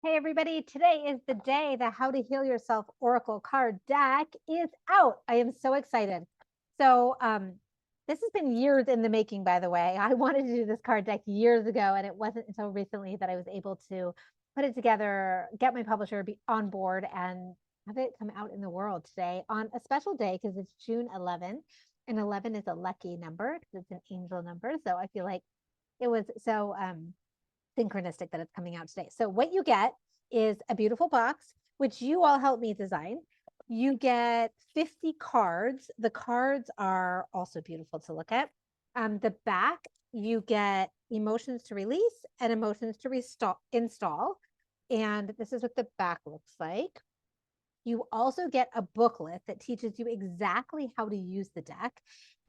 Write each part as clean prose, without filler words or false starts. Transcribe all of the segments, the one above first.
Hey everybody, today is the day the How to Heal Yourself Oracle card deck is out. I am so excited. So this has been years in the making, by the way. I wanted to do this card deck years ago, and it wasn't until recently that I was able to put it together, get my publisher on board, and have it come out in the world today on a special day because it's June 11th, and 11 is a lucky number because it's an angel number. So I feel like it was so synchronistic that it's coming out today. So what you get is a beautiful box, which you all helped me design. You get 50 cards. The cards are also beautiful to look at. The back, you get emotions to release and emotions to install. And this is what the back looks like. You also get a booklet that teaches you exactly how to use the deck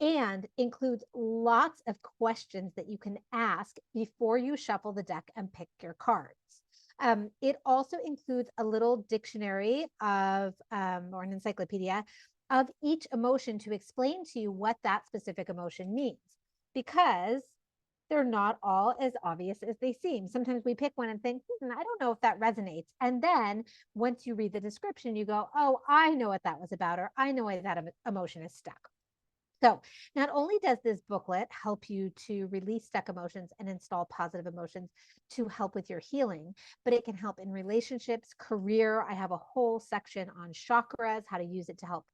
and includes lots of questions that you can ask before you shuffle the deck and pick your cards. It also includes a little dictionary of, or an encyclopedia of each emotion to explain to you what that specific emotion means, because they're not all as obvious as they seem. Sometimes we pick one and think, I don't know if that resonates. And then once you read the description, you go, oh, I know what that was about, or I know why that emotion is stuck. So not only does this booklet help you to release stuck emotions and install positive emotions to help with your healing, but it can help in relationships, career. I have a whole section on chakras, how to use it to help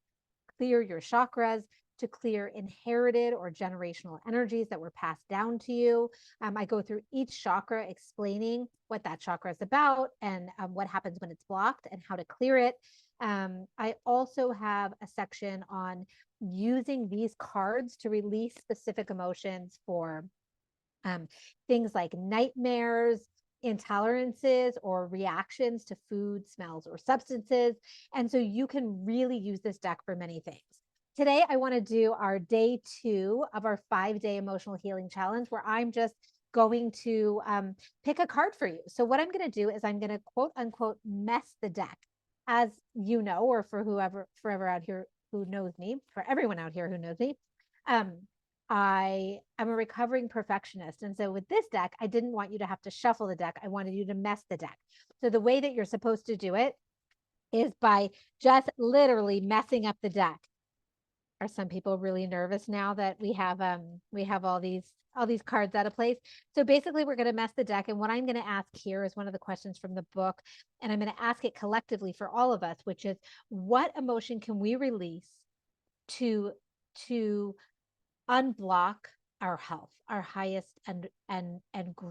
clear your chakras, to clear inherited or generational energies that were passed down to you. I go through each chakra explaining what that chakra is about and what happens when it's blocked and how to clear it. I also have a section on using these cards to release specific emotions for things like nightmares, intolerances, or reactions to food, smells, or substances. And so you can really use this deck for many things. Today, I want to do our day 2 of our 5-day emotional healing challenge, where I'm just going to pick a card for you. So what I'm going to do is I'm going to quote unquote mess the deck, as you know, or for forever out here who knows me, for everyone out here who knows me. I am a recovering perfectionist. And so with this deck, I didn't want you to have to shuffle the deck. I wanted you to mess the deck. So the way that you're supposed to do it is by just literally messing up the deck. Are some people really nervous now that we have all these cards out of place? So basically we're going to mess the deck, and what I'm going to ask here is one of the questions from the book, and I'm going to ask it collectively for all of us, which is, what emotion can we release to unblock our health, our highest and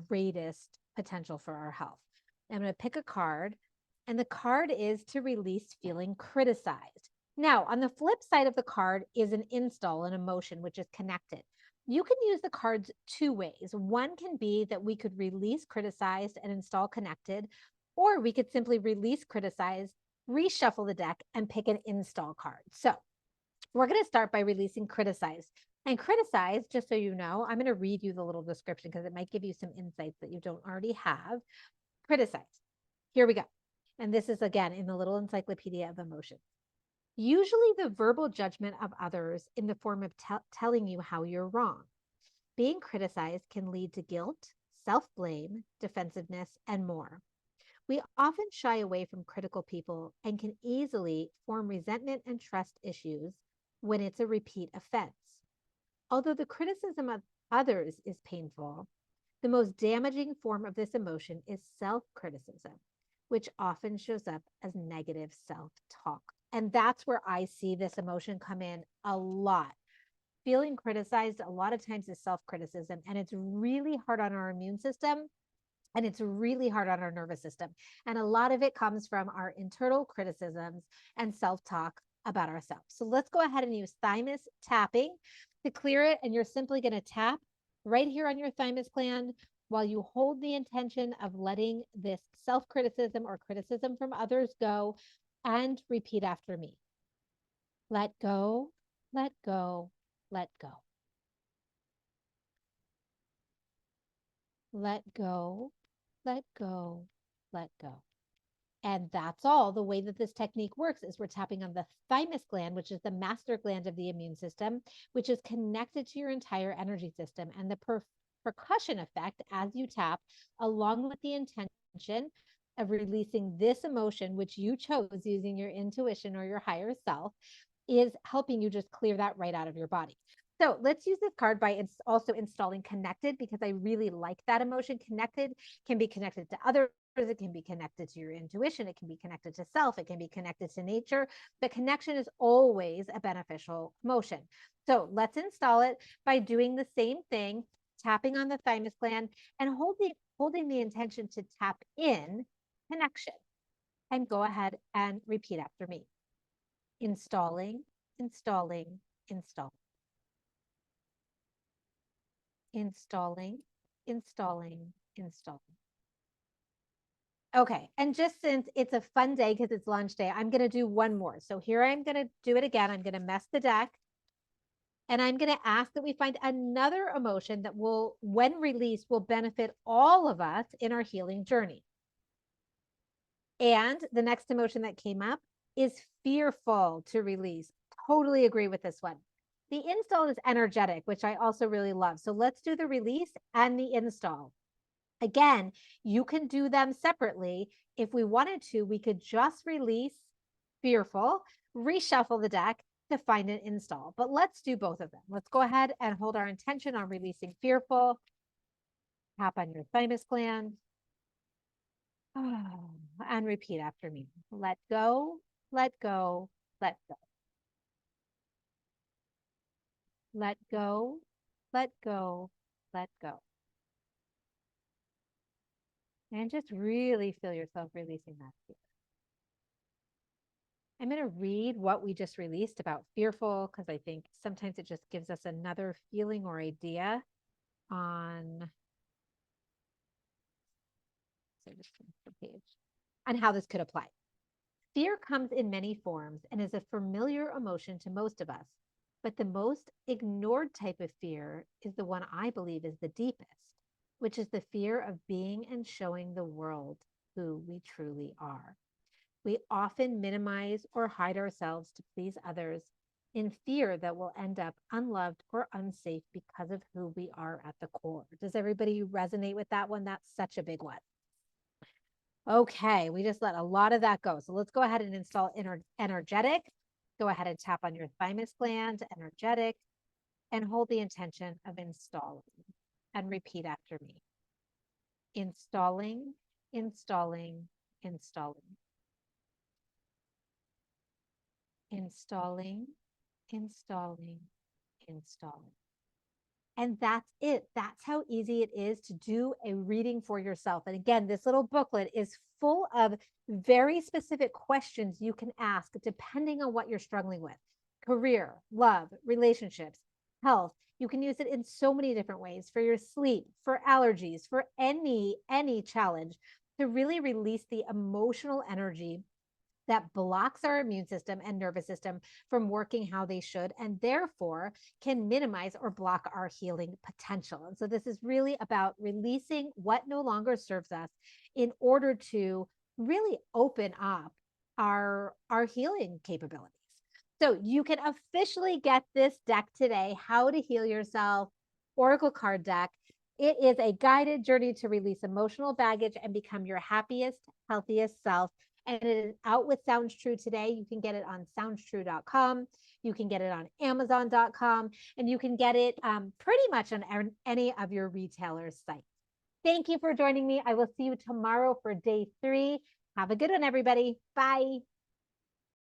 greatest potential for our health? I'm going to pick a card, and the card is to release feeling criticized. Now, on the flip side of the card is an install, an emotion, which is connected. You can use the cards 2 ways. One can be that we could release criticized and install connected, or we could simply release criticized, reshuffle the deck, and pick an install card. So we're going to start by releasing criticized. And criticized, just so you know, I'm going to read you the little description because it might give you some insights that you don't already have. Criticized. Here we go. And this is, again, in the little encyclopedia of emotions. Usually the verbal judgment of others in the form of telling you how you're wrong. Being criticized can lead to guilt, self-blame, defensiveness, and more. We often shy away from critical people and can easily form resentment and trust issues when it's a repeat offense. Although the criticism of others is painful, the most damaging form of this emotion is self-criticism, which often shows up as negative self-talk. And that's where I see this emotion come in a lot. Feeling criticized a lot of times is self-criticism, and it's really hard on our immune system, and it's really hard on our nervous system. And a lot of it comes from our internal criticisms and self-talk about ourselves. So let's go ahead and use thymus tapping to clear it. And you're simply going to tap right here on your thymus gland while you hold the intention of letting this self-criticism or criticism from others go, and repeat after me. Let go, let go, let go. Let go, let go, let go. And that's all. The way that this technique works is we're tapping on the thymus gland, which is the master gland of the immune system, which is connected to your entire energy system. And the percussion effect as you tap, along with the intention, of releasing this emotion, which you chose using your intuition or your higher self, is helping you just clear that right out of your body. So let's use this card by also installing connected, because I really like that emotion. Connected can be connected to others. It can be connected to your intuition. It can be connected to self. It can be connected to nature. But connection is always a beneficial emotion. So let's install it by doing the same thing, tapping on the thymus gland and holding the intention to tap in connection. And go ahead and repeat after me. Installing, installing, installing. Installing, installing, installing. Okay, and just since it's a fun day because it's launch day, I'm going to do one more. So here I'm going to do it again. I'm going to mess the deck. And I'm going to ask that we find another emotion that will, when released, will benefit all of us in our healing journey. And the next emotion that came up is fearful to release. Totally agree with this one. The install is energetic, which I also really love. So let's do the release and the install. Again, you can do them separately. If we wanted to, we could just release fearful, reshuffle the deck to find an install. But let's do both of them. Let's go ahead and hold our intention on releasing fearful. Tap on your thymus gland. And repeat after me. Let go, let go, let go. Let go, let go, let go. And just really feel yourself releasing that fear. I'm going to read what we just released about fearful, because I think sometimes it just gives us another feeling or idea on, so just the page, on how this could apply. Fear comes in many forms and is a familiar emotion to most of us. But the most ignored type of fear is the one I believe is the deepest, which is the fear of being and showing the world who we truly are. We often minimize or hide ourselves to please others in fear that we'll end up unloved or unsafe because of who we are at the core. Does everybody resonate with that one? That's such a big one. Okay, we just let a lot of that go. So let's go ahead and install energetic. Go ahead and tap on your thymus gland, energetic, and hold the intention of installing. And repeat after me. Installing, installing, installing. Installing, installing, installing. And that's it. That's how easy it is to do a reading for yourself. And again, this little booklet is full of very specific questions you can ask depending on what you're struggling with. Career, love, relationships, health. You can use it in so many different ways, for your sleep, for allergies, for any challenge, to really release the emotional energy that blocks our immune system and nervous system from working how they should, and therefore can minimize or block our healing potential. And so this is really about releasing what no longer serves us in order to really open up our healing capabilities. So you can officially get this deck today, How to Heal Yourself Oracle card deck. It is a guided journey to release emotional baggage and become your happiest, healthiest self. And it is out with Sounds True today. You can get it on soundstrue.com. You can get it on amazon.com, and you can get it pretty much on any of your retailers' sites. Thank you for joining me. I will see you tomorrow for day 3. Have a good one, everybody. Bye.